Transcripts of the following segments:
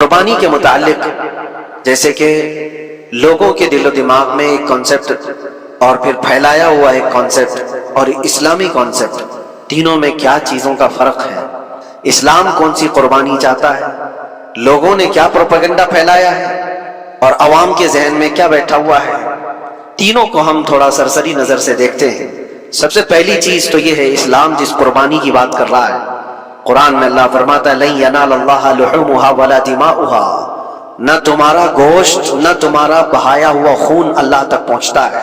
قربانی کے متعلق جیسے کہ لوگوں کے دل و دماغ میں ایک کانسیپٹ اور پھر پھیلایا ہوا ایک کانسیپٹ اور اسلامی کانسیپٹ، تینوں میں کیا چیزوں کا فرق ہے؟ اسلام کون سی قربانی چاہتا ہے؟ لوگوں نے کیا پروپیگنڈا پھیلایا ہے اور عوام کے ذہن میں کیا بیٹھا ہوا ہے؟ تینوں کو ہم تھوڑا سرسری نظر سے دیکھتے ہیں۔ سب سے پہلی چیز تو یہ ہے، اسلام جس قربانی کی بات کر رہا ہے، قرآن میں اللہ فرماتا ہے لن ینال اللہ لحومها ولا دماؤها، نہ تمہارا گوشت نہ تمہارا بہایا ہوا خون اللہ تک پہنچتا ہے،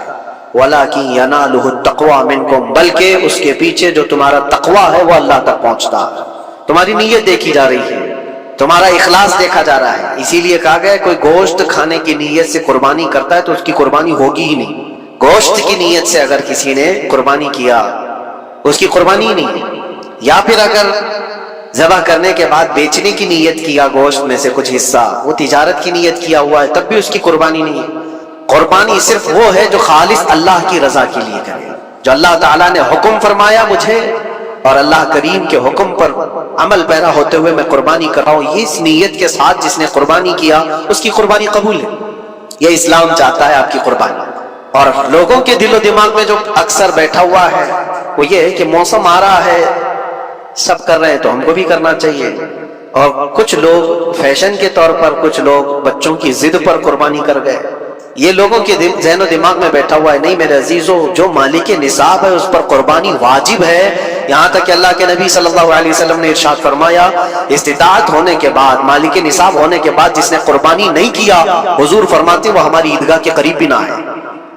ولکن ینالہ التقوی منکم، بلکہ اس کے پیچھے جو تمہارا تقوی ہے وہ اللہ تک پہنچتا ہے۔ تمہاری نیت دیکھی جا رہی ہے، تمہارا اخلاص دیکھا جا رہا ہے۔ اسی لیے کہا گیا کوئی گوشت کھانے کی نیت سے قربانی کرتا ہے تو اس کی قربانی ہوگی ہی نہیں۔ گوشت کی نیت سے اگر کسی نے قربانی کیا اس کی قربانی نہیں، یا پھر اگر ذبح کرنے کے بعد بیچنے کی نیت کیا گوشت میں سے کچھ حصہ، وہ تجارت کی نیت کیا ہوا ہے، تب بھی اس کی قربانی نہیں ہے۔ قربانی صرف وہ ہے جو خالص اللہ کی رضا کے لیے کرے، جو اللہ تعالیٰ نے حکم فرمایا مجھے اور اللہ کریم کے حکم پر عمل پیرا ہوتے ہوئے میں قربانی کر رہا ہوں، اس نیت کے ساتھ جس نے قربانی کیا اس کی قربانی قبول ہے۔ یہ اسلام چاہتا ہے آپ کی قربانی۔ اور لوگوں کے دل و دماغ میں جو اکثر بیٹھا ہوا ہے وہ یہ ہے کہ موسم آ رہا ہے، سب کر رہے ہیں تو ہم کو بھی کرنا چاہیے، اور کچھ لوگ فیشن کے طور پر، کچھ لوگ بچوں کی ضد پر قربانی کر گئے۔ یہ لوگوں کے ذہن و دماغ میں بیٹھا ہوا ہے۔ نہیں میرے عزیزو، جو مالک نصاب ہے اس پر قربانی واجب ہے، یہاں تک کہ اللہ کے نبی صلی اللہ علیہ وسلم نے ارشاد فرمایا استطاعت ہونے کے بعد، مالک نصاب ہونے کے بعد جس نے قربانی نہیں کیا، حضور فرماتے وہ ہماری عیدگاہ کے قریب بھی نہ آئے۔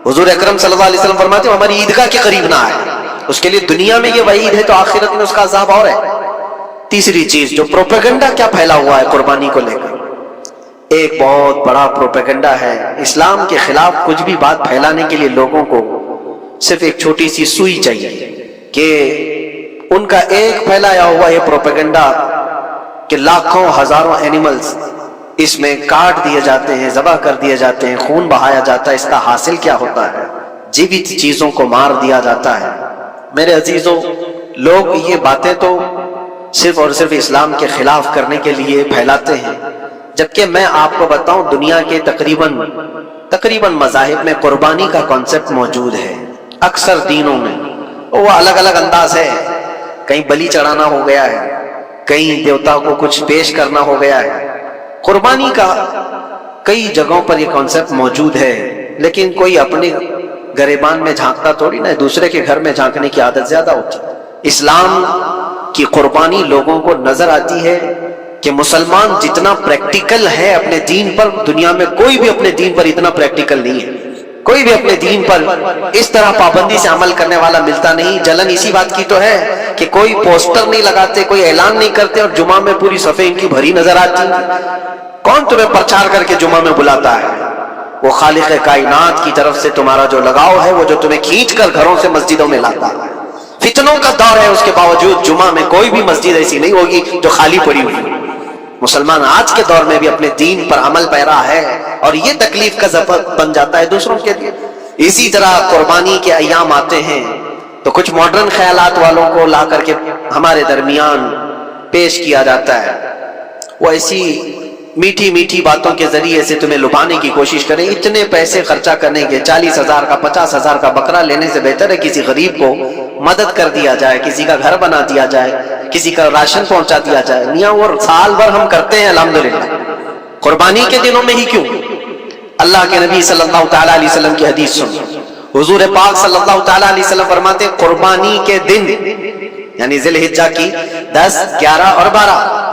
حضور اکرم صلی اللہ علیہ وسلم فرماتے وہ ہماری عیدگاہ کے قریب نہ آئے۔ اس کے لیے دنیا میں یہ وعید ہے تو آخرت میں اس کا عذاب اور ہے۔ تیسری چیز، جو پروپیگنڈا کیا پھیلا ہوا ہے قربانی کو لے کر، ایک بہت بڑا پروپیگنڈا ہے۔ اسلام کے خلاف کچھ بھی بات پھیلانے کے لیے لوگوں کو صرف ایک چھوٹی سی سوئی چاہیے کہ ان کا ایک پھیلایا ہوا یہ پروپیگنڈا کہ لاکھوں ہزاروں اینیملز اس میں کاٹ دیے جاتے ہیں، ذبح کر دیے جاتے ہیں، خون بہایا جاتا ہے، اس کا حاصل کیا ہوتا ہے؟ جیوت چیزوں کو مار دیا جاتا ہے۔ میرے عزیزوں، لوگ یہ باتیں تو صرف اور صرف اسلام کے خلاف کرنے کے لیے پھیلاتے ہیں، جبکہ میں آپ کو بتاؤں دنیا کے تقریباً مذاہب میں قربانی کا کانسیپٹ موجود ہے۔ اکثر دینوں میں وہ الگ الگ انداز ہے، کہیں بلی چڑھانا ہو گیا ہے، کہیں دیوتا کو کچھ پیش کرنا ہو گیا ہے۔ قربانی کا کئی جگہوں پر یہ کانسیپٹ موجود ہے، لیکن کوئی اپنے گریبان میں جھانکتا تھوڑی نہ، دوسرے کے گھر میں جھانکنے کی عادت زیادہ ہوتی ہے۔ اسلام کی قربانی لوگوں کو نظر آتی ہے کہ مسلمان جتنا پریکٹیکل ہے اپنے دین پر، دنیا میں کوئی بھی اپنے دین پر اتنا پریکٹیکل نہیں ہے۔ کوئی بھی اپنے دین پر اس طرح پابندی سے عمل کرنے والا ملتا نہیں۔ جلن اسی بات کی تو ہے کہ کوئی پوسٹر نہیں لگاتے، کوئی اعلان نہیں کرتے، اور جمعہ میں پوری صفیں ان کی بھری نظر آتی۔ کون تمہیں پرچار کر کے جمعہ میں بلاتا ہے؟ وہ خالق کائنات کی طرف سے تمہارا جو لگاؤ ہے، وہ جو تمہیں کھینچ کر گھروں سے مسجدوں میں لاتا ہے۔ فتنوں کا دور ہے، اس کے باوجود جمعہ میں کوئی بھی مسجد ایسی نہیں ہوگی جو خالی پڑی ہوئی۔ مسلمان آج کے دور میں بھی اپنے دین پر عمل پیرا ہے، اور یہ تکلیف کا سبب بن جاتا ہے دوسروں کے لیے۔ اسی طرح قربانی کے ایام آتے ہیں تو کچھ ماڈرن خیالات والوں کو لا کر کے ہمارے درمیان پیش کیا جاتا ہے۔ وہ ایسی میٹھی میٹھی باتوں کے ذریعے سے تمہیں لبھانے کی کوشش کریں۔ اتنے پیسے خرچہ کرنے کے، 40,000 کا 50,000 کا بکرا لینے سے بہتر ہے کسی غریب کو مدد کر دیا جائے، کسی کا گھر بنا دیا جائے، کسی کا راشن پہنچا دیا جائے۔ میاں وہ سال بھر ہم کرتے ہیں الحمدللہ، قربانی کے دنوں میں ہی کیوں؟ اللہ کے نبی صلی اللہ تعالیٰ علیہ وسلم کی حدیث سن، حضور پاک صلی اللہ تعالیٰ علیہ وسلم فرماتے ہیں قربانی کے دن، یعنی ذی الحجہ کی 10، 11 اور 12،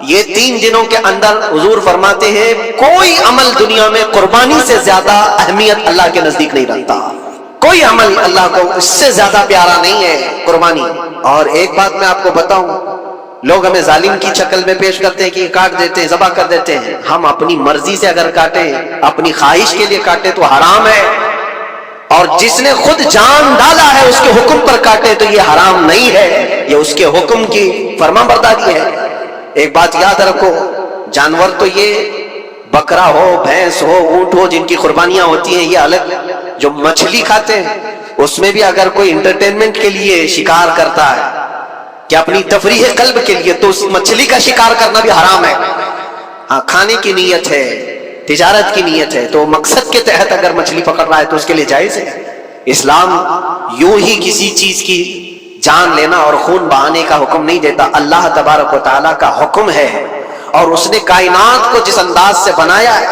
یہ 3 دنوں کے اندر حضور فرماتے ہیں کوئی عمل دنیا میں قربانی سے زیادہ اہمیت اللہ کے نزدیک نہیں رکھتا۔ کوئی عمل اللہ کو اس سے زیادہ پیارا نہیں ہے قربانی۔ اور ایک بات میں آپ کو بتاؤں، لوگ ہمیں ظالم کی شکل میں پیش کرتے ہیں کہ یہ کاٹ دیتے ہیں، ذبح کر دیتے ہیں۔ ہم اپنی مرضی سے اگر کاٹیں، اپنی خواہش کے لیے کاٹیں تو حرام ہے، اور جس نے خود جان ڈالا ہے اس کے حکم پر کاٹے تو یہ حرام نہیں ہے، یہ اس کے حکم کی فرمانبرداری ہے۔ ایک بات یاد رکھو، جانور تو یہ بکرا ہو، بھینس ہو، اونٹ ہو، جن کی قربانیاں ہوتی ہیں یہ الگ۔ جو مچھلی کھاتے ہیں اس میں بھی اگر کوئی انٹرٹینمنٹ کے لیے شکار کرتا ہے کہ اپنی تفریح قلب کے لیے، تو اس مچھلی کا شکار کرنا بھی حرام ہے۔ ہاں کھانے کی نیت ہے، تجارت کی نیت ہے، تو مقصد کے تحت اگر مچھلی پکڑ رہا ہے تو اس کے لیے جائز ہے۔ اسلام یوں ہی کسی چیز کی جان لینا اور خون بہانے کا حکم نہیں دیتا، اللہ تبارک و تعالیٰ کا حکم ہے، اور اس نے کائنات کو جس انداز سے بنایا ہے،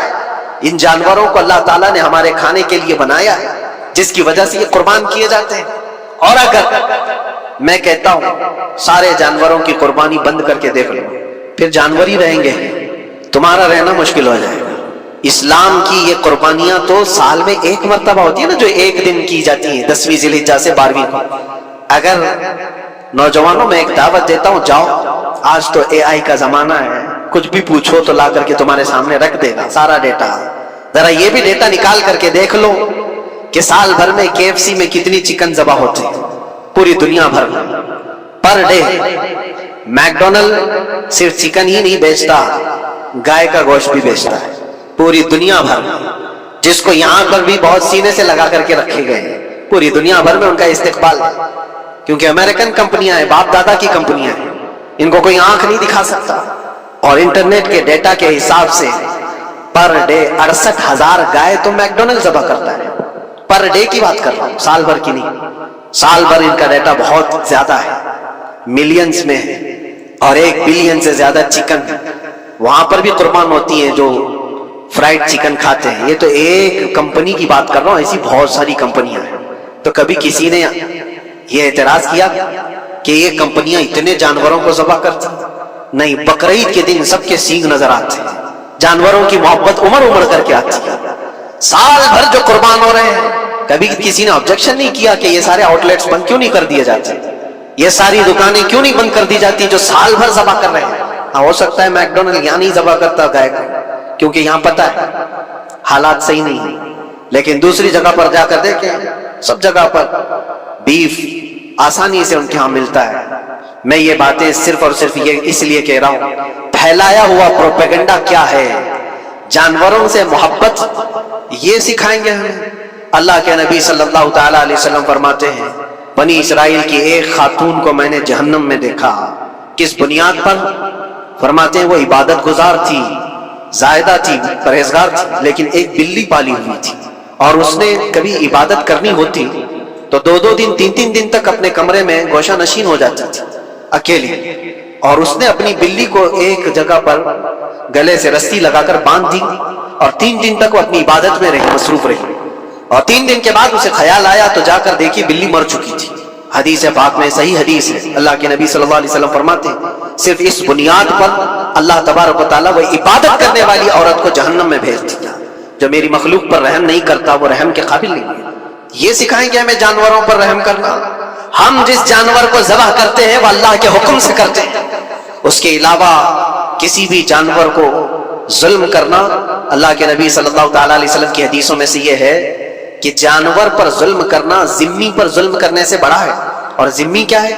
ان جانوروں کو اللہ تعالیٰ نے ہمارے کھانے کے لیے بنایا ہے، جس کی وجہ سے یہ قربان کیے جاتے ہیں۔ اور اگر میں کہتا ہوں سارے جانوروں کی قربانی بند کر کے دیکھ لو، پھر جانور ہی رہیں گے، تمہارا رہنا مشکل ہو جائے گا۔ اسلام کی یہ قربانیاں تو سال میں ایک مرتبہ ہوتی ہے نا، جو ایک دن کی جاتی ہیں 10ویں ذی الحجہ سے 12ویں کو۔ اگر نوجوانوں میں ایک دعوت دیتا ہوں، جاؤ آج تو AI کا زمانہ ہے، کچھ بھی پوچھو تو لا کر کے تمہارے سامنے رکھ دے گا سارا ڈیٹا، ذرا یہ بھی ڈیٹا نکال کر کے دیکھ لو کہ سال بھر میں KFC میں کتنی چکن ذبح ہوتے ہیں پوری دنیا بھر میں پر ڈے۔ میکڈونلڈ صرف چکن ہی نہیں بیچتا، گائے کا گوشت بھی بیچتا ہے پوری دنیا بھر میں، جس کو یہاں پر بھی بہت سینے سے لگا کر کے رکھے گئے ہیں، پوری دنیا بھر میں ان کا استقبال ہے، کیونکہ امریکن کمپنیاں ہیں، باپ دادا کی کمپنیاں ہیں، ان کو کوئی آنکھ نہیں دکھا سکتا۔ اور انٹرنیٹ کے ڈیٹا کے حساب سے پر ڈے 68,000 گائے تو میکڈونلڈ ذبح کرتا ہے، پر ڈے کی بات کر رہا ہوں، سال بھر کی نہیں۔ سال بھر ان کا ڈیٹا بہت زیادہ ہے، ملینز میں ہے، اور 1 بلین سے زیادہ چکن وہاں پر بھی قربان ہوتی ہیں جو فرائیڈ چکن کھاتے ہیں۔ یہ تو ایک کمپنی کی بات کر رہا ہوں، ایسی بہت ساری کمپنیاں ہیں۔ تو کبھی کسی نے یہ اعتراض کیا کہ یہ کمپنیاں اتنے جانوروں کو ذبح کرتی؟ نہیں، بقرعید کے دن سب کے سینگ نظر آتے ہیں، جانوروں کی محبت امڑ کر کے آتی ہے۔ سال بھر جو قربان ہو رہے ہیں، کبھی کسی نے آبجیکشن نہیں کیا کہ یہ سارے آؤٹ لیٹس بند کیوں نہیں کر دیے جاتے، یہ ساری دکانیں کیوں نہیں بند کر دی جاتی جو سال بھر ذبح کر رہے ہیں۔ ہاں ہو سکتا ہے میکڈونلڈ یہاں نہیں ذبح کرتا گائے کو، کیونکہ یہاں پتہ ہے حالات صحیح نہیں ہیں، لیکن دوسری جگہ پر جا کر دیکھیں، سب جگہ پر بیف آسانی سے ان کے ہاں ملتا ہے۔ میں یہ باتیں صرف اور صرف یہ اس لیے کہہ رہا ہوں، پھیلایا ہوا پروپیگنڈا کیا ہے، جانوروں سے محبت یہ سکھائیں گے ہمیں۔ اللہ کے نبی صلی اللہ تعالی علیہ وسلم فرماتے ہیں، بنی اسرائیل کی ایک خاتون کو میں نے جہنم میں دیکھا، کس بنیاد پر؟ فرماتے ہیں وہ عبادت گزار تھی، زاہدہ تھی، پرہیزگار تھی، لیکن ایک بلی پالی ہوئی تھی، اور اس نے کبھی عبادت کرنی ہوتی تو 2 دن 3 دن تک اپنے کمرے میں گوشہ نشین ہو جاتی تھی اکیلی، اور اس نے اپنی بلی کو ایک جگہ پر گلے سے رسی لگا کر باندھ دی، اور 3 دن تک وہ اپنی عبادت میں رہی، مصروف رہی، اور 3 دن کے بعد اسے خیال آیا تو جا کر دیکھی بلی مر چکی تھی۔ حدیث پاک میں صحیح حدیث ہے، اللہ کے نبی صلی اللہ علیہ وسلم فرماتے ہیں صرف اس بنیاد پر اللہ تبارک و تعالیٰ وہ عبادت کرنے والی عورت کو جہنم میں بھیج دیا، جو میری مخلوق پر رحم نہیں کرتا وہ رحم کے قابل نہیں ہے۔ یہ سکھائیں گے ہمیں جانوروں پر رحم کرنا؟ ہم جس جانور کو ذبح کرتے ہیں وہ اللہ کے حکم سے کرتے ہیں، اس کے علاوہ کسی بھی جانور کو ظلم کرنا، اللہ کے نبی صلی اللہ تعالیٰ علیہ وسلم کی حدیثوں میں سے یہ ہے کہ جانور پر ظلم کرنا ذمی پر ظلم کرنے سے بڑا ہے۔ اور ذمی کیا ہے؟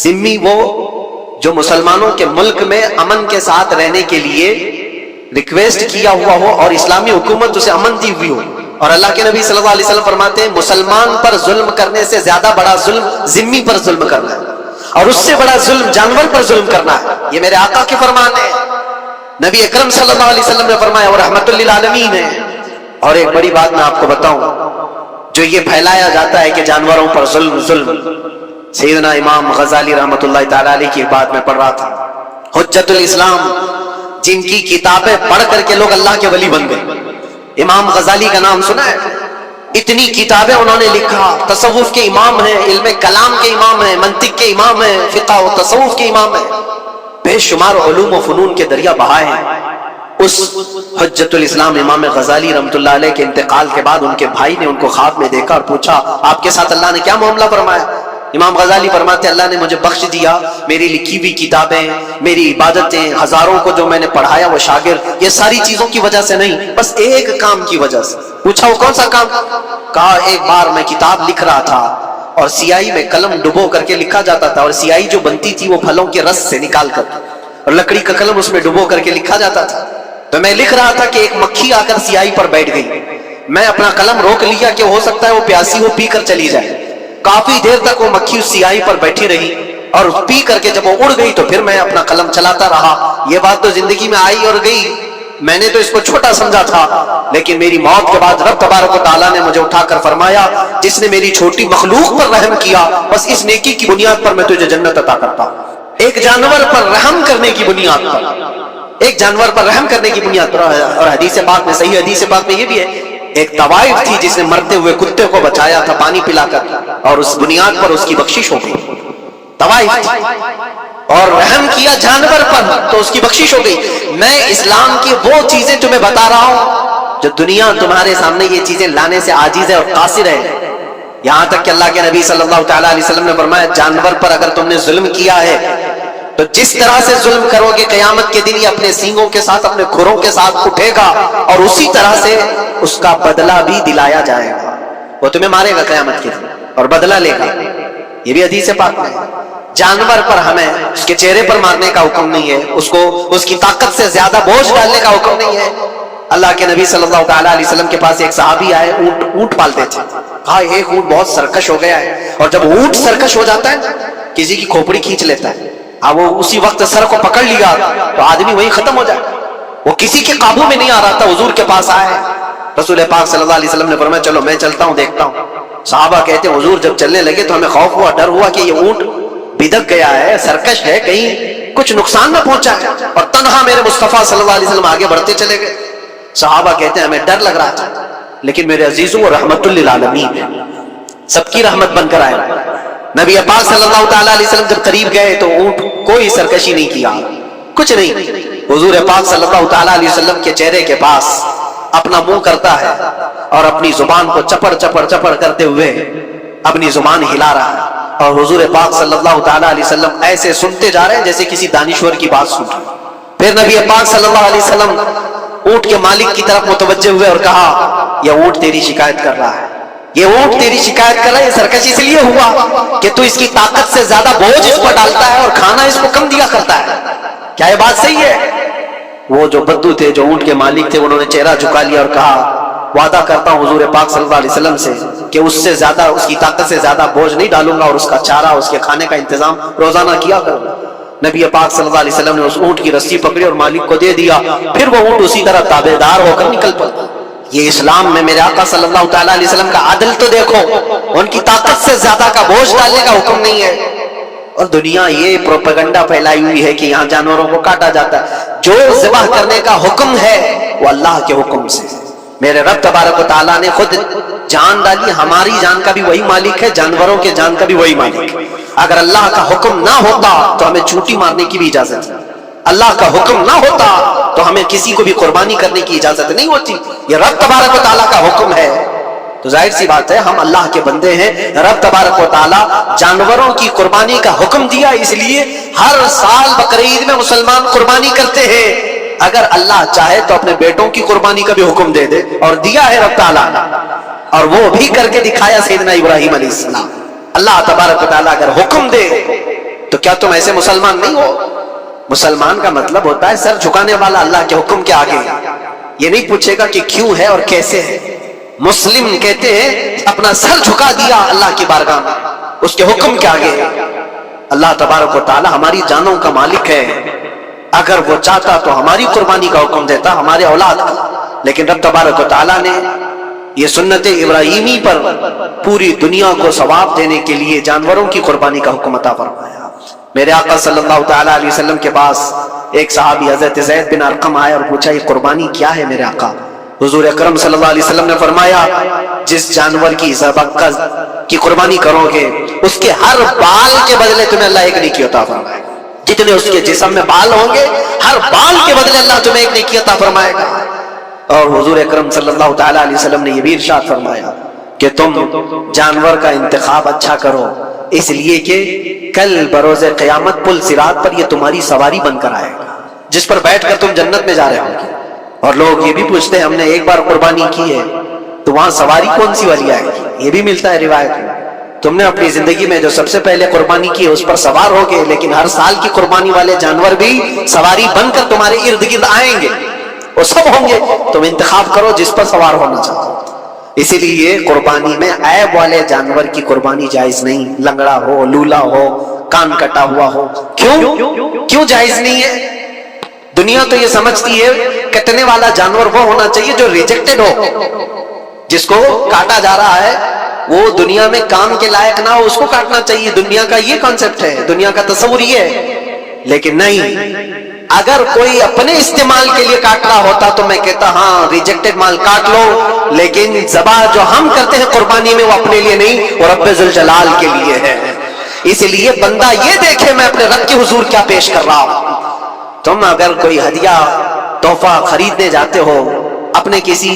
ذمی وہ جو مسلمانوں کے ملک میں امن کے ساتھ رہنے کے لیے ریکویسٹ کیا ہوا ہو اور اسلامی حکومت اسے امن دی ہوئی ہو، اور اللہ کے نبی صلی اللہ علیہ وسلم فرماتے ہیں مسلمان پر ظلم کرنے سے زیادہ بڑا ظلم ذمی پر ظلم کرنا ہے، اور اس سے بڑا ظلم جانور پر ظلم کرنا ہے۔ یہ میرے آقا کے فرمان ہے، نبی اکرم صلی اللہ علیہ وسلم نے فرمایا، اور رحمت للعالمین ہے۔ اور ایک بڑی بات میں آپ کو بتاؤں، جو یہ پھیلایا جاتا ہے کہ جانوروں پر ظلم، سیدنا امام غزالی رحمت اللہ تعالی علیہ کی بات میں پڑھ رہا تھا، حجت الاسلام، جن کی کتابیں پڑھ کر کے لوگ اللہ کے ولی بن گئے۔ امام غزالی کا نام سنا ہے؟ اتنی کتابیں انہوں نے لکھا، تصوف کے امام ہیں، علم کلام کے امام ہیں، منطق کے امام ہیں، فقہ و تصوف کے امام ہیں، بے شمار علوم و فنون کے دریا بہائے ہیں۔ اس حجت الاسلام امام غزالی رحمت اللہ علیہ کے انتقال کے بعد ان کے بھائی نے ان کو خواب میں دیکھا اور پوچھا آپ کے ساتھ اللہ نے کیا معاملہ فرمایا؟ امام غزالی فرماتے اللہ نے مجھے بخش دیا، میری لکھی ہوئی کتابیں، میری عبادتیں، ہزاروں کو جو میں نے پڑھایا وہ شاگرد، یہ ساری چیزوں کی وجہ سے نہیں، بس ایک کام کی وجہ سے۔ پوچھا وہ کون سا کام؟ کہا ایک بار میں کتاب لکھ رہا تھا اور سیاہی میں قلم ڈبو کر کے لکھا جاتا تھا، اور سیاہی جو بنتی تھی وہ پھلوں کے رس سے نکال کر کے، اور لکڑی کا قلم اس میں ڈبو کر کے لکھا جاتا تھا۔ تو میں لکھ رہا تھا کہ ایک مکھی آ کر سیاہی پر بیٹھ گئی، میں اپنا قلم روک لیا کہ ہو سکتا ہے وہ پیاسی ہو، پی کر چلی جائے۔ کافی دیر تک وہ مکھی اس سیاہی پر بیٹھی رہی، اور پی کر کے جب وہ اڑ گئی تو پھر میں اپنا قلم چلاتا رہا. یہ بات تو زندگی میں آئی اور گئی, میں نے تو اس کو چھوٹا سمجھا تھا, لیکن میری موت کے بعد رب تبارک و تعالیٰ نے مجھے اٹھا کر فرمایا جس نے میری چھوٹی مخلوق پر رحم کیا بس اس نیکی کی بنیاد پر میں تجھے جنت عطا کرتا ہوں. ایک جانور پر رحم کرنے کی بنیاد پر, ایک جانور پر رحم کرنے کی بنیاد پر. اور حدیث پاک میں, صحیح حدیث پاک میں یہ بھی ہے, ایک طوائف تھی جس نے مرتے ہوئے کتے کو بچایا تھا پانی پلا کر, اور اس بنیاد پر اس کی بخشش ہو گئی. طوائف تھی اور رحم کیا جانور پر تو اس کی بخشش ہو گئی. میں اسلام کی وہ چیزیں تمہیں بتا رہا ہوں جو دنیا تمہارے سامنے یہ چیزیں لانے سے عاجز ہے اور قاصر ہے. یہاں تک کہ اللہ کے نبی صلی اللہ تعالیٰ علیہ وسلم نے فرمایا جانور پر اگر تم نے ظلم کیا ہے تو جس طرح سے ظلم کرو گے قیامت کے دن یہ اپنے سینگوں کے ساتھ اپنے کھروں کے ساتھ اٹھے گا اور اسی طرح سے اس کا بدلہ بھی دلایا جائے گا. وہ تمہیں مارے گا قیامت کے دن اور بدلہ لے گا. یہ بھی حدیث پاک میں. جانور پر ہمیں اس کے چہرے پر مارنے کا حکم نہیں ہے, اس کو اس کی طاقت سے زیادہ بوجھ ڈالنے کا حکم نہیں ہے. اللہ کے نبی صلی اللہ تعالیٰ علیہ وسلم کے پاس ایک صحابی آئے, اونٹ پالتے تھے. کہا ایک اونٹ بہت سرکش ہو گیا ہے, اور جب اونٹ سرکش ہو جاتا ہے کسی کی کھوپڑی کھینچ لیتا ہے, وہ اسی وقت سر کو پکڑ لیا تو آدمی وہیں ختم ہو جائے. وہ کسی کے قابو میں نہیں آ رہا تھا, حضور کے پاس آئے. رسول پاک صلی اللہ علیہ وسلم نے فرمایا چلو میں چلتا ہوں دیکھتا ہوں. صحابہ کہتے ہیں حضور جب چلنے لگے تو ہمیں خوف ہوا, ڈر ہوا کہ یہ اونٹ بدک گیا ہے, سرکش ہے, کہیں کچھ نقصان نہ پہنچا ہے. اور تنہا میرے مصطفیٰ صلی اللہ علیہ وسلم آگے بڑھتے چلے گئے. صحابہ کہتے ہیں ہمیں ڈر لگ رہا تھا, لیکن میرے عزیزوں وہ رحمت للعالمین ہے, سب کی رحمت بن کر آئے. نبی پاک صلی اللہ تعالیٰ علیہ وسلم جب قریب گئے تو اونٹ کوئی سرکشی نہیں کیا, کچھ نہیں. حضور پاک صلی اللہ تعالیٰ علیہ وسلم کے چہرے کے پاس اپنا منہ کرتا ہے اور اپنی زبان کو چپڑ چپڑ چپڑ کرتے ہوئے اپنی زبان ہلا رہا ہے. اور حضور پاک صلی اللہ تعالیٰ علیہ وسلم ایسے سنتے جا رہے ہیں جیسے کسی دانشور کی بات سن رہے. پھر نبی پاک صلی اللہ علیہ وسلم اونٹ کے مالک کی طرف متوجہ ہوئے اور کہا یہ اونٹ تیری شکایت کر رہا ہے, یہ اونٹ تیری شکایت کر رہا ہے. یہ سرکش اس لیے ہوا کہ تو اس کی طاقت سے زیادہ بوجھ اس پر ڈالتا ہے اور کھانا اس کو کم دیا کرتا ہے. کیا یہ بات صحیح ہے؟ وہ جو بدو تھے, جو اونٹ کے مالک تھے, انہوں نے چہرہ جھکا لیا اور کہا وعدہ کرتا ہوں حضور پاک صلی اللہ علیہ وسلم سے کہ اس سے زیادہ, اس کی طاقت سے زیادہ بوجھ نہیں ڈالوں گا اور اس کا چارہ, اس کے کھانے کا انتظام روزانہ کیا کروں گا. نبی پاک صلی اللہ علیہ وسلم نے اس اونٹ کی رسی پکڑی اور مالک کو دے دیا. پھر وہ اونٹ اسی طرح تابعدار ہو کر نکل پڑا. یہ اسلام میں میرے آقا صلی اللہ تعالیٰ علیہ وسلم کا عدل تو دیکھو, ان کی طاقت سے زیادہ کا بوجھ ڈالنے کا حکم نہیں ہے. اور دنیا یہ پروپیگنڈا پھیلائی ہوئی ہے کہ یہاں جانوروں کو کاٹا جاتا ہے. جو ذبح کرنے کا حکم ہے وہ اللہ کے حکم سے. میرے رب تبارک و تعالیٰ نے خود جان ڈالی, ہماری جان کا بھی وہی مالک ہے, جانوروں کے جان کا بھی وہی مالک ہے. اگر اللہ کا حکم نہ ہوتا تو ہمیں چونٹی مارنے کی بھی اجازت ہے, اللہ کا حکم نہ ہوتا تو ہمیں کسی کو بھی قربانی کرنے کی اجازت نہیں ہوتی. یہ رب تبارک و تعالیٰ کا حکم ہے. تو ظاہر سی بات ہے ہم اللہ کے بندے ہیں. رب تبارک و تعالیٰ جانوروں کی قربانی کا حکم دیا, اس لیے ہر سال بقرعید میں مسلمان قربانی کرتے ہیں. اگر اللہ چاہے تو اپنے بیٹوں کی قربانی کا بھی حکم دے دے, اور دیا ہے رب تعالیٰ نے, اور وہ بھی کر کے دکھایا سیدنا ابراہیم علیہ السلام. اللہ تبارک و تعالیٰ اگر حکم دے تو کیا تم ایسے مسلمان نہیں ہو؟ مسلمان کا مطلب ہوتا ہے سر جھکانے والا اللہ کے حکم کے آگے. یہ نہیں پوچھے گا کہ کیوں ہے اور کیسے ہے. مسلم کہتے ہیں اپنا سر جھکا دیا اللہ کی بارگاہ میں, اس کے حکم کے آگے. اللہ تبارک و تعالیٰ ہماری جانوں کا مالک ہے. اگر وہ چاہتا تو ہماری قربانی کا حکم دیتا, ہمارے اولاد کا, لیکن رب تبارک و تعالیٰ نے یہ سنت ابراہیمی پر پوری دنیا کو ثواب دینے کے لیے جانوروں کی قربانی کا حکم عطا فرمایا. میرے آقا صلی اللہ تعالیٰ علیہ وسلم کے پاس ایک صحابی حضرت زید بن ارقم آئے اور پوچھا یہ قربانی کیا ہے میرے آقا؟ حضور اکرم صلی اللہ علیہ وسلم نے فرمایا جس جانور کی ذبح کی قربانی کرو گے اس کے ہر بال کے بدلے تمہیں اللہ ایک نیکی عطا فرمائے گا. جتنے اس کے جسم میں بال ہوں گے ہر بال کے بدلے اللہ تمہیں ایک نیکی عطا فرمائے گا. اور حضور اکرم صلی اللہ تعالیٰ علیہ وسلم نے یہ بھی ارشاد فرمایا کہ تم جانور کا انتخاب اچھا کرو, اس لیے کہ کل بروز قیامت پل صراط پر یہ تمہاری سواری بن کر آئے گا جس پر بیٹھ کر تم جنت میں جا رہے ہو گے. اور لوگ یہ بھی پوچھتے ہیں ہم نے ایک بار قربانی کی ہے تو وہاں سواری کون سی والی آئے گی؟ یہ بھی ملتا ہے روایت میں. تم نے اپنی زندگی میں جو سب سے پہلے قربانی کی ہے اس پر سوار ہو گئے, لیکن ہر سال کی قربانی والے جانور بھی سواری بن کر تمہارے ارد گرد آئیں گے, وہ سب ہوں گے. تم انتخاب کرو جس پر سوار ہونا چاہتے ہو. اسی لیے قربانی میں عیب والے جانور کی قربانی جائز نہیں. لنگڑا ہو, لولا ہو, کان کٹا ہوا ہو. کیوں جائز نہیں ہے؟ دنیا تو یہ سمجھتی ہے کٹنے والا جانور وہ ہونا چاہیے جو ریجیکٹڈ ہو، جس کو کاٹا جا رہا ہے وہ دنیا میں کام کے لائق نہ ہو، اس کو کاٹنا چاہیے. دنیا کا یہ کانسیپٹ ہے، دنیا کا تصور یہ ہے. لیکن نہیں، اگر کوئی اپنے استعمال کے لیے کاٹ رہا ہوتا تو میں کہتا ہاں ریجیکٹڈ مال کاٹ لو، لیکن ذبح جو ہم کرتے ہیں قربانی میں وہ اپنے لیے نہیں، وہ رب ذوالجلال کے لیے ہے. اس لیے بندہ یہ دیکھے میں اپنے رب کے حضور کیا پیش کر رہا ہوں. تم اگر کوئی ہدیہ تحفہ خریدنے جاتے ہو اپنے کسی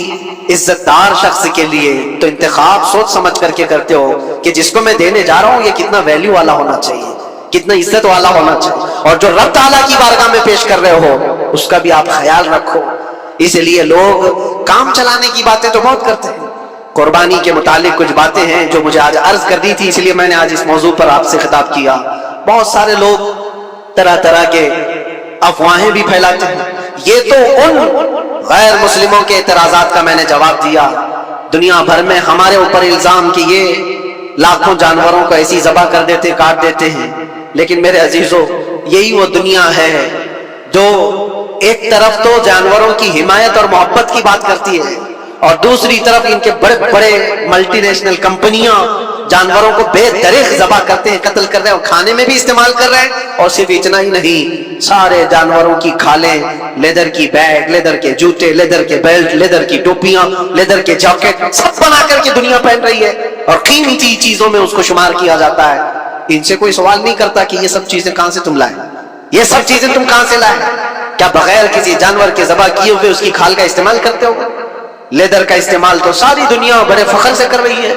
عزت دار شخص کے لیے تو انتخاب سوچ سمجھ کر کے کرتے ہو کہ جس کو میں دینے جا رہا ہوں یہ کتنا ویلیو والا ہونا چاہیے، کتنا عزت والا ہونا چاہیے، اور جو رب تعالیٰ کی بارگاہ میں پیش کر رہے ہو اس کا بھی آپ خیال رکھو. اس لیے لوگ کام چلانے کی باتیں تو بہت کرتے ہیں. قربانی کے متعلق کچھ باتیں ہیں جو مجھے آج عرض کر دی تھی، اس لیے میں نے آج اس موضوع پر آپ سے خطاب کیا. بہت سارے لوگ طرح طرح کے افواہیں بھی پھیلاتے ہیں. یہ تو ان غیر مسلموں کے اعتراضات کا میں نے جواب دیا. دنیا بھر میں ہمارے اوپر الزام کہ یہ لاکھوں جانوروں کو ایسی ذبح کر دیتے، کاٹ دیتے ہیں. لیکن میرے عزیزو، یہی وہ دنیا ہے جو ایک طرف تو جانوروں کی حمایت اور محبت کی بات کرتی ہے اور دوسری طرف ان کے بڑے بڑے ملٹی نیشنل کمپنیاں جانوروں کو بے دریغ ذبح کرتے ہیں، قتل کر رہے ہیں اور کھانے میں بھی استعمال کر رہے ہیں. اور صرف اتنا ہی نہیں، سارے جانوروں کی کھالیں، لیدر کی بیگ، لیدر کے جوتے، لیدر کے بیلٹ، لیدر کی ٹوپیاں، لیدر کے جاکٹ، سب بنا کر کے دنیا پہن رہی ہے اور قیمتی چیزوں میں اس کو شمار کیا جاتا ہے. ان سے کوئی سوال نہیں کرتا کہ یہ سب چیزیں کہاں سے تم لائے، یہ سب چیزیں تم کہاں سے لائے؟ کیا بغیر کسی جانور کے ذبح کیے ہوئے اس کی کھال کا استعمال کرتے ہو؟ لیدر کا استعمال تو ساری دنیا بڑے فخر سے کر رہی ہے،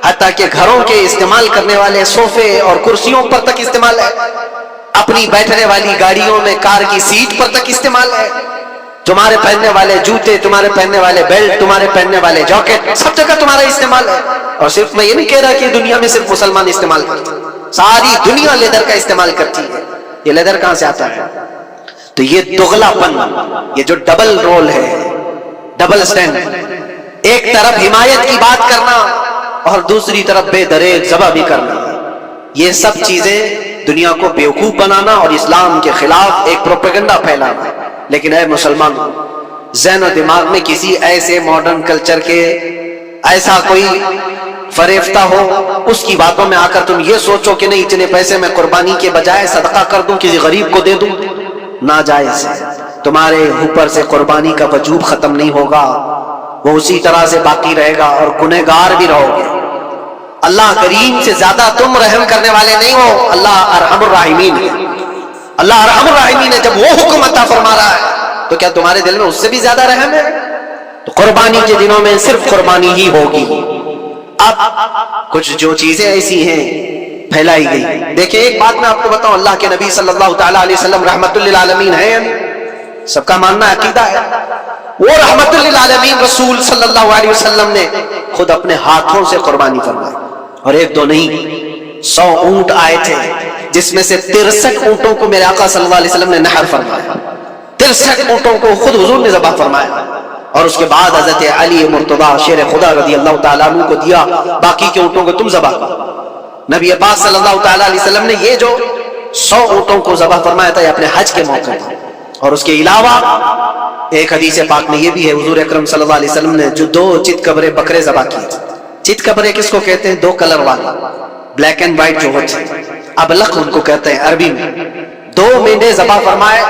حتیٰ کہ گھروں کے استعمال کرنے والے صوفے اور کرسیوں پر تک استعمال ہے، اپنی بیٹھنے والی گاڑیوں میں کار کی سیٹ پر تک استعمال ہے. تمہارے پہننے والے جوتے، تمہارے پہننے والے بیلٹ، تمہارے پہننے والے جاکٹ، سب جگہ تمہارا استعمال ہے. اور صرف میں یہ نہیں کہہ رہا کہ دنیا میں صرف مسلمان استعمال کرتے ہیں، ساری دنیا لیدر کا استعمال کرتی ہے. یہ لیدر کہاں سے آتا ہے؟ تو یہ دغلا پن، یہ جو ڈبل رول ہے، ڈبل سٹینڈ، ایک طرف حمایت کی بات کرنا اور دوسری طرف بے دریغ ذبح بھی کرنا، یہ سب چیزیں دنیا کو بیوقوف بنانا اور اسلام کے خلاف ایک پروپیگنڈا پھیلانا. لیکن اے مسلمان، ذہن و دماغ میں کسی ایسے ماڈرن کلچر کے ایسا کوئی فریفتہ ہو، اس کی باتوں میں آ کر تم یہ سوچو کہ نہیں اتنے پیسے میں قربانی کے بجائے صدقہ کر دوں، کسی غریب کو دے دوں، ناجائز ہے. تمہارے اوپر سے قربانی کا وجوب ختم نہیں ہوگا، وہ اسی طرح سے باقی رہے گا اور گنہگار بھی رہو گے. اللہ کریم سے زیادہ تم رحم کرنے والے نہیں ہو، اللہ ارحم الراحمین ہے. اللہ ارحم الراحمین ہے. جب وہ حکم عطا فرما رہا ہے تو کیا تمہارے دل میں اس سے بھی زیادہ رحم ہے؟ تو قربانی کے دنوں میں صرف قربانی ہی ہوگی. اب کچھ جو چیزیں ایسی ہیں پھیلائی گئی. دیکھیں ایک بات میں آپ کو بتاؤں، اللہ کے نبی صلی اللہ تعالی علیہ وسلم رحمت للعالمین ہے، سب کا ماننا عقیدہ ہے. وہ رحمت للعالمین رسول صلی اللہ علیہ وسلم نے خود اپنے ہاتھوں سے قربانی فرمائی، اور ایک دو نہیں، 100 اونٹ آئے تھے جس میں سے 63 اونٹوں کو میرے آقا صلی اللہ علیہ وسلم نے نحر فرمایا. 63 اونٹوں کو خود حضور نے ذبح فرمایا، اور اس کے بعد حضرت علی مرتضیٰ شیر خدا رضی اللہ تعالیٰ عنہ کو دیا، باقی کے اونٹوں کو تم ذبح کرو. نبی پاک صلی اللہ تعالیٰ علیہ وسلم نے یہ جو 100 اونٹوں کو ذبح فرمایا تھا یہ اپنے حج کے موقع پر. اور اس کے علاوہ ایک حدیث پاک میں یہ بھی ہے، حضور اکرم صلی اللہ علیہ وسلم نے جو 2 چت قبرے بکرے ذبح کیے تھے. چت قبرے کس کو کہتے ہیں؟ 2 کلر والے، بلیک اینڈ وائٹ جو ہوتے ہیں، ابلق ان کو کہتے ہیں عربی میں. 2 مینڈے ذبح فرمائے.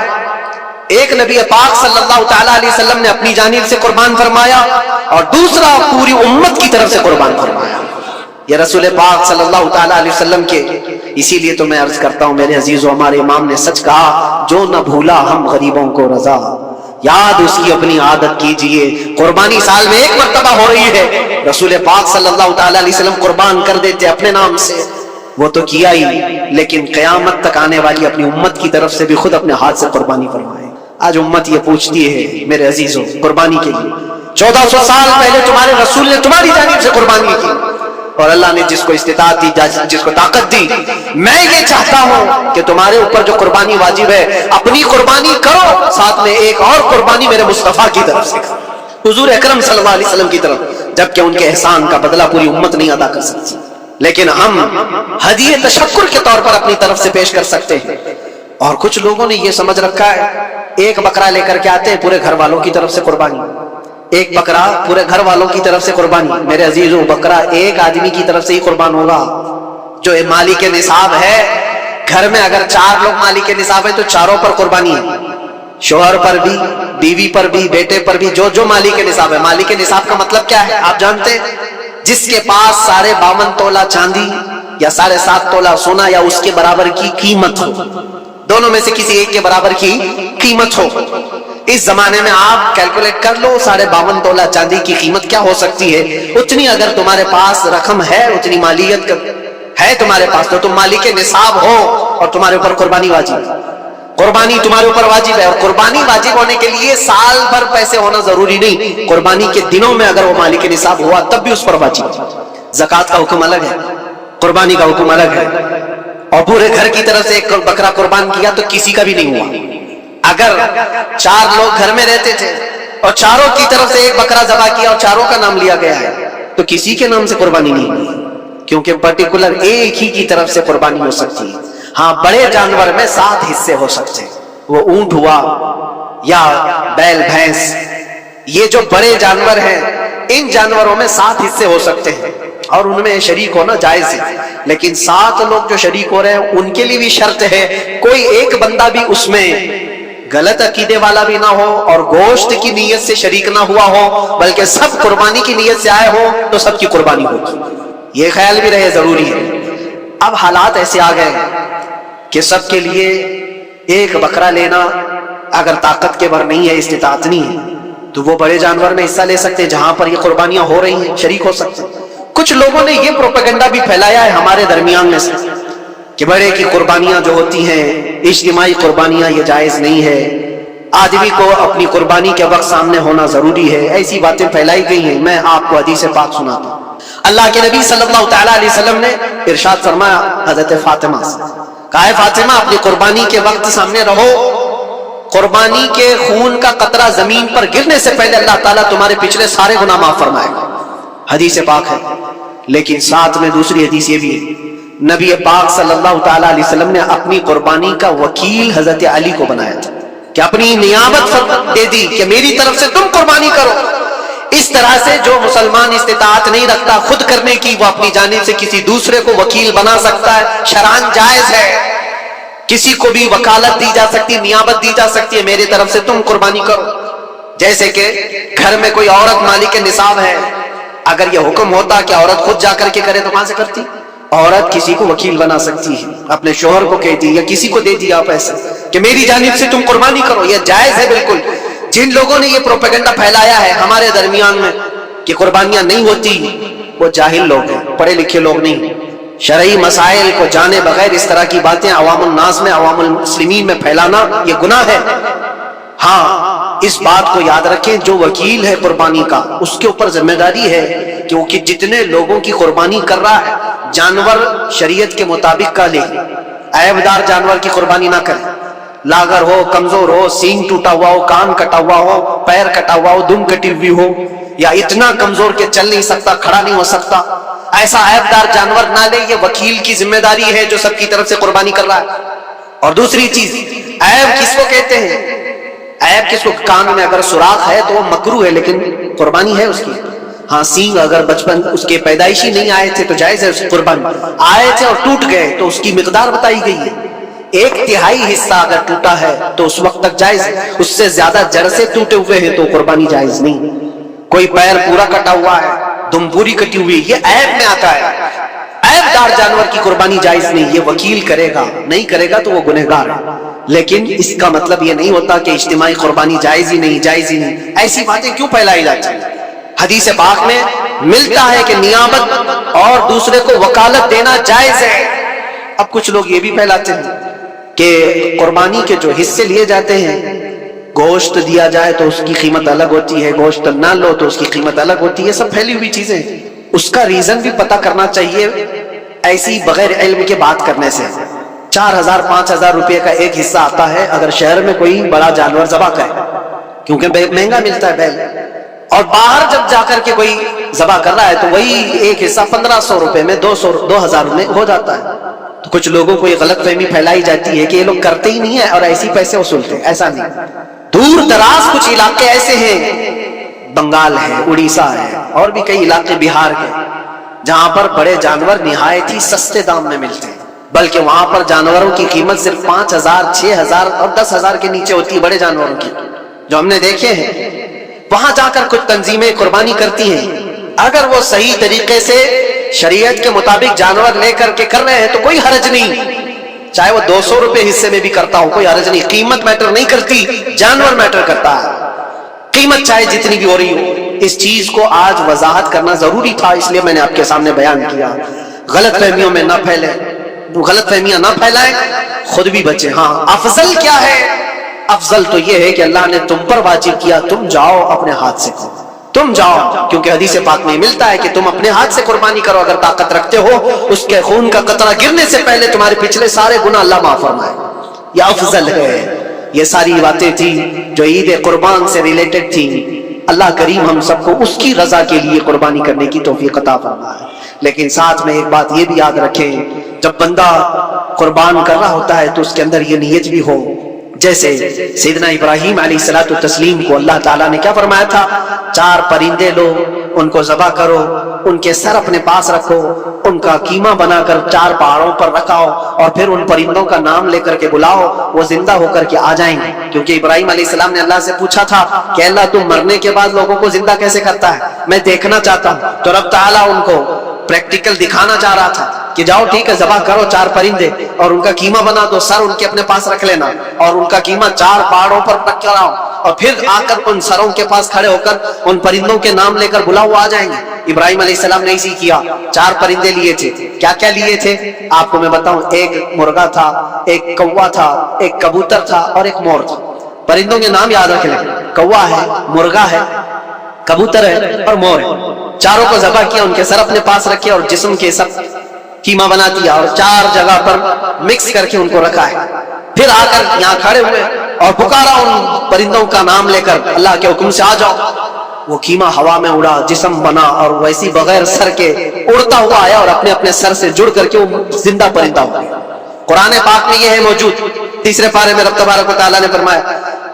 ایک نبی پاک صلی اللہ تعالیٰ علیہ وسلم نے اپنی جانب سے قربان فرمایا اور دوسرا پوری امت کی طرف سے قربان فرمایا. یہ رسول پاک صلی اللہ تعالیٰ علیہ وسلم کے، اسی لیے تو میں عرض کرتا ہوں میرے عزیزو، ہمارے امام نے سچ کہا، جو نہ بھولا ہم غریبوں کو رضا، یاد اس کی اپنی عادت کیجئے. قربانی سال میں 1 مرتبہ ہو رہی ہے، رسول پاک صلی اللہ تعالیٰ علیہ وسلم قربان کر دیتے اپنے نام سے، وہ تو کیا ہی، لیکن قیامت تک آنے والی اپنی امت کی طرف سے بھی خود اپنے ہاتھ سے قربانی فرمائے. آج امت یہ پوچھتی ہے میرے عزیزو قربانی کے لیے، 1400 سال پہلے تمہارے رسول نے تمہاری جانب سے قربانی کی، اور اللہ نے جس کو استطاعت دی، جس کو طاقت دی، میں یہ چاہتا ہوں کہ تمہارے اوپر جو قربانی واجب ہے اپنی قربانی کرو، ساتھ میں ایک اور قربانی میرے مصطفیٰ کی طرف سے کرو، حضور اکرم صلی اللہ علیہ وسلم کی طرف، جبکہ ان کے احسان کا بدلہ پوری امت نہیں ادا کر سکتی. لیکن ہم ہدیہ تشکر کے طور پر اپنی طرف سے پیش کر سکتے ہیں. اور کچھ لوگوں نے یہ سمجھ رکھا ہے ایک بکرا لے کر کے آتے ہیں پورے گھر والوں کی طرف سے قربانی, ایک بکرا پورے گھر والوں کی طرف سے قربانی. میرے عزیزو, بکرا ایک آدمی کی طرف سے ہی قربان ہوگا جو مالک نصاب ہے. گھر میں اگر 4 لوگ مالک نصاب ہے تو چاروں پر قربانی ہے, شوہر پر بھی, بیوی پر بھی, بیٹے پر بھی, جو مالک نصاب ہے. مالک نصاب کا مطلب کیا ہے آپ جانتے ہیں؟ جس کے پاس 52.5 تولہ چاندی یا 7.5 تولہ سونا یا اس کے برابر کی قیمت ہو, دونوں میں سے کسی ایک کے برابر کی قیمت ہو. اس زمانے میں آپ کیلکولیٹ کر لو 52.5 تولہ چاندی کی قیمت کیا ہو سکتی ہے. اتنی اگر تمہارے پاس رقم ہے, اتنی مالیت ہے تمہارے پاس, تو تم مالک نصاب ہو اور تمہارے اوپر قربانی واجب ہے. قربانی تمہارے اوپر واجب ہے. اور قربانی واجب ہونے کے لیے سال بھر پیسے ہونا ضروری نہیں, قربانی کے دنوں میں اگر وہ مالک نصاب ہوا تب بھی اس پر واجب ہے. زکوٰۃ کا حکم الگ ہے, قربانی کا حکم الگ ہے. اور پورے گھر کی طرف سے ایک بکرا قربان کیا تو کسی کا بھی نہیں ہوا. اگر 4 لوگ گھر میں رہتے تھے اور چاروں کی طرف سے ایک بکرا ذبح کیا اور چاروں کا نام لیا گیا ہے تو کسی کے نام سے قربانی نہیں ہوئی, کیونکہ پرٹیکولر ایک ہی کی طرف سے قربانی ہو سکتی ہے. ہاں, بڑے جانور میں 7 حصے ہو سکتے ہیں, وہ اونٹ ہوا یا بیل بھینس, یہ جو بڑے جانور ہیں ان جانوروں میں 7 حصے ہو سکتے ہیں اور ان میں شریک ہونا جائز ہے. لیکن 7 لوگ جو شریک ہو رہے ہیں ان کے لیے بھی شرط ہے کوئی ایک بندہ بھی اس میں غلط عقیدے والا بھی نہ ہو اور گوشت کی نیت سے شریک نہ ہوا ہو, بلکہ سب قربانی کی نیت سے آئے ہو تو سب کی قربانی ہوگی. یہ خیال بھی رہے ضروری ہے. اب حالات ایسے آ گئے کہ سب کے لیے ایک بکرا لینا اگر طاقت کے بھر نہیں ہے, استطاعت نہیں ہے, تو وہ بڑے جانور میں حصہ لے سکتے ہیں جہاں پر یہ قربانیاں ہو رہی ہیں, شریک ہو سکتے ہیں. کچھ لوگوں نے یہ پروپیگنڈا بھی پھیلایا ہے ہمارے درمیان میں سے کہ بڑے کی قربانیاں جو ہوتی ہیں اجتماعی قربانیاں, یہ جائز نہیں ہے, آدمی کو اپنی قربانی کے وقت سامنے ہونا ضروری ہے. ایسی باتیں پھیلائی گئی ہیں. میں آپ کو حدیث پاک سناتا ہوں. اللہ کے نبی صلی اللہ تعالیٰ علیہ وسلم نے ارشاد فرمایا حضرت فاطمہ سے, کہا ہے فاطمہ اپنی قربانی کے وقت سامنے رہو, قربانی کے خون کا قطرہ زمین پر گرنے سے پہلے اللہ تعالیٰ تمہارے پچھلے سارے گناہ معاف فرمائے گا. حدیث پاک ہے. لیکن ساتھ میں دوسری حدیث یہ بھی ہے, نبی پاک صلی اللہ تعالیٰ علیہ وسلم نے اپنی قربانی کا وکیل حضرت علی کو بنایا تھا کہ اپنی نیابت دے دی کہ میری طرف سے تم قربانی کرو. اس طرح سے جو مسلمان استطاعت نہیں رکھتا خود کرنے کی, وہ اپنی جانب سے کسی دوسرے کو وکیل بنا سکتا ہے. شرعاً جائز ہے, کسی کو بھی وکالت دی جا سکتی, نیابت دی جا سکتی ہے, میری طرف سے تم قربانی کرو. جیسے کہ گھر میں کوئی عورت مالک نصاب ہے, اگر یہ حکم ہوتا کہ عورت خود جا کر کے کرے تو کہاں سے کرتی؟ عورت کسی کو وکیل بنا سکتی ہے, اپنے شوہر کو کہتی یا کسی کو دے دیا پیسے کہ میری جانب سے تم قربانی کرو. یہ جائز ہے بالکل. جن لوگوں نے یہ پروپیگنڈا پھیلایا ہے ہمارے درمیان میں کہ قربانیاں نہیں ہوتی, وہ جاہل لوگ ہیں, پڑھے لکھے لوگ نہیں. شرعی مسائل کو جانے بغیر اس طرح کی باتیں عوام الناس میں, عوام المسلمین میں پھیلانا یہ گناہ ہے. ہاں, اس بات کو یاد رکھیں جو وکیل ہے قربانی کا اس کے اوپر ذمہ داری ہے کہ وہ جتنے لوگوں کی قربانی کر رہا ہے جانور شریعت کے مطابق کا لے, عیب دار جانور کی قربانی نہ کرے. لاغر ہو, کمزور ہو, سینگ ٹوٹا ہوا ہو, کان کٹا ہوا ہو, پیر کٹا ہوا ہو, دم کٹی ہوئی ہو, یا اتنا کمزور کہ چل نہیں سکتا, کھڑا نہیں ہو سکتا, ایسا عیب دار جانور نہ لے. یہ وکیل کی ذمہ داری ہے جو سب کی طرف سے قربانی کر رہا ہے. اور دوسری چیز, عیب کس کو کہتے ہیں؟ عیب کس کو؟ کان میں اگر سوراخ ہے تو وہ مکروہ ہے لیکن قربانی ہے اس کی. ہاں, سینگ اگر بچپن اس کے پیدائشی نہیں آئے تھے تو جائز ہے اس کی قربانی. آئے تھے اور ٹوٹ گئے تو اس کی مقدار بتائی گئی ہے. 1/3 حصہ اگر ٹوٹا ہے تو اس وقت تک جائز ہے, اس سے زیادہ جڑ سے ٹوٹے ہوئے ہیں تو قربانی جائز نہیں. کوئی پیر پورا کٹا ہوا ہے, دم پوری کٹی ہوئی, یہ عیب میں آتا ہے. عیب دار جانور کی قربانی جائز نہیں. یہ وکیل کرے گا, نہیں کرے گا تو وہ گنہگار ہے. لیکن اس کا مطلب یہ نہیں ہوتا کہ اجتماعی قربانی جائز ہی نہیں, جائز ہی نہیں. ایسی باتیں کیوں پھیلائی جاتی ہیں؟ حدیث پاک میں ملتا ہے کہ نیابت اور دوسرے کو وکالت دینا جائز ہے. اب کچھ لوگ یہ بھی پھیلاتے ہیں کہ قربانی کے جو حصے لیے جاتے ہیں, گوشت دیا جائے تو اس کی قیمت الگ ہوتی ہے, گوشت نہ لو تو اس کی قیمت الگ ہوتی ہے. یہ سب پھیلی ہوئی چیزیں. اس کا ریزن بھی پتہ کرنا چاہیے. ایسی بغیر علم کے بات کرنے سے 4,000-5,000 روپے کا ایک حصہ آتا ہے اگر شہر میں کوئی بڑا جانور ذبح کرے, کیونکہ مہنگا ملتا ہے بیل. اور باہر جب جا کر کے کوئی ذبح کر رہا ہے تو وہی ایک حصہ 1500 روپے میں 2000 میں ہو جاتا ہے. تو کچھ لوگوں کو یہ غلط فہمی پھیلائی جاتی ہے کہ یہ لوگ کرتے ہی نہیں ہیں اور ایسے پیسے وصولتے ہیں. ایسا نہیں. دور دراز کچھ علاقے ایسے ہیں، بنگال ہے، اڑیسہ ہے، اور بھی کئی علاقے بہار کے، جہاں پر بڑے جانور نہایت ہی سستے دام میں ملتے ہیں. بلکہ وہاں پر جانوروں کی قیمت صرف 5000 6000 اور 10000 کے نیچے ہوتی ہے، بڑے جانوروں کی جو ہم نے دیکھے ہیں. وہاں جا کر کچھ تنظیمیں قربانی کرتی ہیں. اگر وہ صحیح طریقے سے شریعت کے مطابق جانور لے کر کے کر رہے ہیں تو کوئی حرج نہیں. چاہے وہ 200 روپے حصے میں بھی کرتا ہو، کوئی حرج نہیں. قیمت میٹر نہیں کرتی، جانور میٹر کرتا ہے. قیمت چاہے جتنی بھی ہو رہی ہو. اس چیز کو آج وضاحت کرنا ضروری تھا، اس لیے میں نے آپ کے سامنے بیان کیا. غلط فہمیوں میں نہ پھیلے، غلط فہمیاں نہ پھیلائیں، خود بھی بچیں. ہاں، افضل کیا ہے؟ افضل تو یہ ہے کہ اللہ نے تم پر واجب کیا، تم جاؤ اپنے ہاتھ سے کرو، تم جاؤ. کیونکہ حدیث پاک میں ملتا ہے کہ تم اپنے ہاتھ سے قربانی کرو اگر طاقت رکھتے ہو. اس کے خون کا قطرہ گرنے سے پہلے تمہارے پچھلے سارے گناہ اللہ معاف فرمائے. یہ افضل ہے. یہ ساری باتیں تھی جو عید قربان سے ریلیٹڈ تھی. اللہ کریم ہم سب کو اس کی رضا کے لیے قربانی کرنے کی توفیق عطا فرمائے. لیکن ساتھ میں ایک بات یہ بھی یاد رکھیں، جب بندہ قربان کر رہا ہوتا ہے تو اس کے اندر یہ نیت بھی ہو. جیسے سیدنا ابراہیم علیہ الصلوۃ والتسلیم کو اللہ تعالیٰ نے کیا فرمایا تھا؟ 4 پرندے لو، ان کو ذبح کرو، ان کے سر اپنے پاس رکھو، ان کا قیمہ بنا کر 4 پہاڑوں پر رکھاؤ، اور پھر ان پرندوں کا نام لے کر کے بلاؤ، وہ زندہ ہو کر کے آ جائیں گے. کیونکہ ابراہیم علیہ السلام نے اللہ سے پوچھا تھا کہ اللہ تم مرنے کے بعد لوگوں کو زندہ کیسے کرتا ہے، میں دیکھنا چاہتا ہوں. تو رب تعالیٰ ان کو پریکٹیکل دکھانا چاہ رہا تھا کہ جاؤ ٹھیک ہے، ذبح کرو 4 پرندے اور ان کا قیمہ بنا دو، سر ان کے اپنے پاس رکھ لینا، اور ان کا قیمہ 4 پہاڑوں پر رکھ کر آؤ، اور پھر آ کر ان سروں کے پاس کھڑے ہو کر ان پرندوں کے نام لے کر بلاؤ، وہ آ جائیں گے. ابراہیم علیہ السلام نے اسی کیا. 4 پرندے لیے تھے. کیا کیا لیے تھے آپ کو میں بتاؤں. ایک مرغا تھا، ایک کوا تھا، ایک کبوتر تھا، اور ایک مور تھا. پرندوں کے نام یاد رکھ لیں. کوا ہے، مرغا ہے، کبوتر ہے اور مور ہے. چاروں کو ذبح کیا، ان کے سر اپنے پاس رکھے اور جسم کے سب قیمہ بنا دیا، اور 4 جگہ پر مکس کر کے ان کو رکھا ہے. پھر آ کر یہاں کھڑے ہوئے اور پکارا ان پرندوں کا نام لے کر، اللہ کے حکم سے آ جاؤ. وہ قیمہ ہوا میں اڑا، جسم بنا، اور ویسی بغیر سر کے اڑتا ہوا آیا اور اپنے اپنے سر سے جڑ کر کے وہ زندہ پرندہ ہو گیا. قرآن پاک میں یہ ہے موجود. 3 پارے میں رب تبارک و تعالیٰ نے فرمایا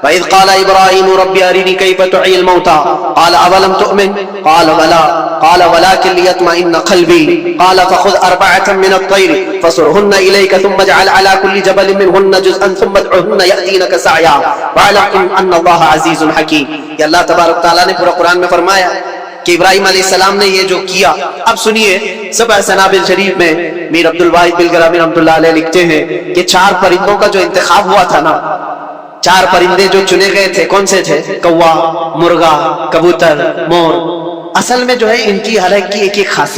وَإِذْ قَالَ إِبْرَاهِيمُ رَبِّ أَرِنِي كَيْفَ تُحْيِي الْمَوْتَى قَالَ أَوَلَمْ تُؤْمِنْ قَالَ بَلَى قَالَ وَلَكِنْ لِيَطْمَئِنَّ قَلْبِي قَالَ فَخُذْ 4 مِنَ الطَّيْرِ فَصُرْهُنَّ إِلَيْكَ ثُمَّ اجْعَلْ عَلَى كُلِّ جَبَلٍ مِّنْهُنَّ جُزْءًا ثُمَّ ادْعُهُنَّ يَأْتِينَكَ سَعْيًا وَاعْلَمْ أَنَّ اللَّهَ عَزِيزٌ حَكِيمٌ. یہ اللہ تبارک تعالیٰ نے پورا قرآن میں فرمایا کہ ابراہیم علیہ السلام نے یہ جو کیا. اب سنیے، سبع سنابل شریف میں میر عبد الواحد بلگرامی رحمۃ اللہ علیہ لکھتے ہیں کہ 4 پرندوں کا جو انتخاب ہوا تھا نا، 4 پرندے جو چنے گئے تھے کون سے تھے؟ کوا، مرغا، کبوتر، مور. اصل میں جو ہے ان کی ہر ایک کی ایک ایک خاصیت